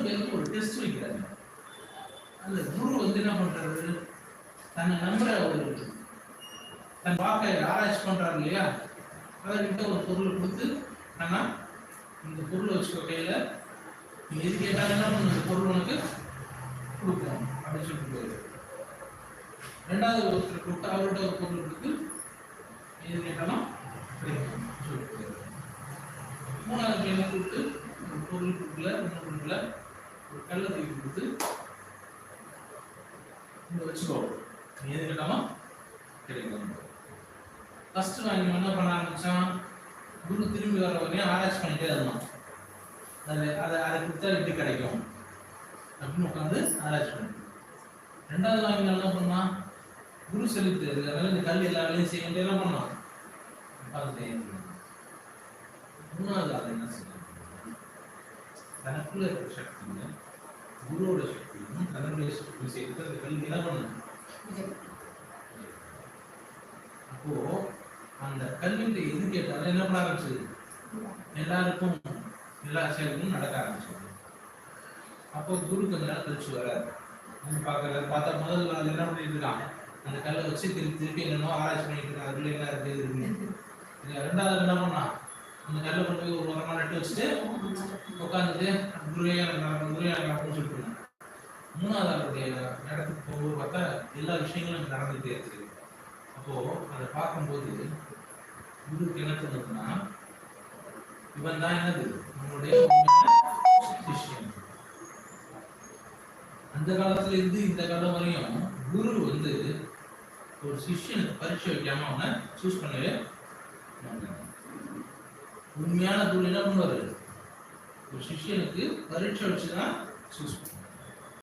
பேருக்கு ஒரு டெஸ்ட் வைக்கிறாங்க. அந்த குரு வந்து என்ன பண்றாரு, தன்னை நம்புற ஒரு தன் வாக்கை ஆராய்ச்சி பண்றாரு இல்லையா, அவர்கிட்ட ஒரு பொருள் கொடுத்து, ஆனா இந்த பொருளை வச்சுக்க கையில நீ எது கேட்டாலும் என்ன பண்ண இந்த பொருள் உனக்கு கொடுக்கும் அப்படின்னு சொல்லிட்டு போயிரு. ரெண்டாவது ஒருத்தர் கூப்பிட்டு அவர்கிட்ட ஒரு பொருள் கொடுத்து எது கேட்டாலும் கிடைக்கும் சொல்லிட்டு போயிரு. மூணாவது பையனை கூப்பிட்டு ஒரு பொருள் கொடுக்கல, ஒன்றும் கொடுக்கல, ஒரு கல்லை தூக்கி கொடுத்து இந்த வச்சுக்கோ நீ எது கேட்டாலும் கிடைக்கும். ஃபர்ஸ்ட் வாங்கி என்ன பண்ண ஆரம்பிச்சான், குரு திரும்பி வர வரையும் ஆராய்ச்சி பண்ணிட்டே இருந்தான். அதை கொடுத்தா எப்படி கிடைக்கும் அப்படின்னு உட்காந்து ஆராய்ச்சி பண்ணி. ரெண்டாவது வாங்கி என்ன பண்ணான், குரு செலுத்து அதனால இந்த கல் எல்லா வேலையும் செய்ய எல்லாம் பண்ணான். மூணாவது அதை என்ன செய்ய, தனக்குள்ள இருக்கிற சக்தியும் குருவோட சக்தியும் தன்னுடைய சக்தி சேர்த்து அந்த கல்வி என்ன பண்ண. அப்போ அந்த கல்வியில எது கேட்டாலும் என்ன பண்ண ஆரம்பிச்சது, எல்லாருக்கும் எல்லா செயல்களும் நடக்க ஆரம்பிச்சது. அப்போ குரு கொஞ்ச நாள் கழிச்சு வராது பார்க்கறாரு. பார்த்தா முதல் நாள் என்ன பண்ணிட்டு இருக்கான், அந்த கல்லை வச்சு திருப்பி என்னென்னோ ஆராய்ச்சி பண்ணிட்டு இருக்கான், அதுல என்ன இருக்கு. ரெண்டாவது என்ன பண்ணான், அந்த கல்லை கொண்டு போய் ஒரு உரமா நட்டு வச்சுட்டு உட்காந்துட்டு குருவையான்னு சொல்லிட்டு இருந்தான். மூணாவது அவருடைய இடத்துக்கு போகும்போது பார்த்தா எல்லா விஷயங்களும் நடந்துகிட்டே இருக்கு. அப்போ அதை பார்க்கும்போது குருக்கு என்ன தோணுதுன்னா, இவன் தான் என்னது நம்மளுடைய சிஷ்யன். அந்த காலத்துல இருந்து இந்த காலம் வரையும் குரு வந்து ஒரு சிஷ்யனுக்கு பரீட்சை வைக்காம அவனை சூஸ் பண்ணவே மாட்டாங்க. உண்மையான குரு என்ன பண்ணுவாரு, ஒரு சிஷ்யனுக்கு பரீட்சை வச்சுதான் சூஸ் பண்ணுவார்.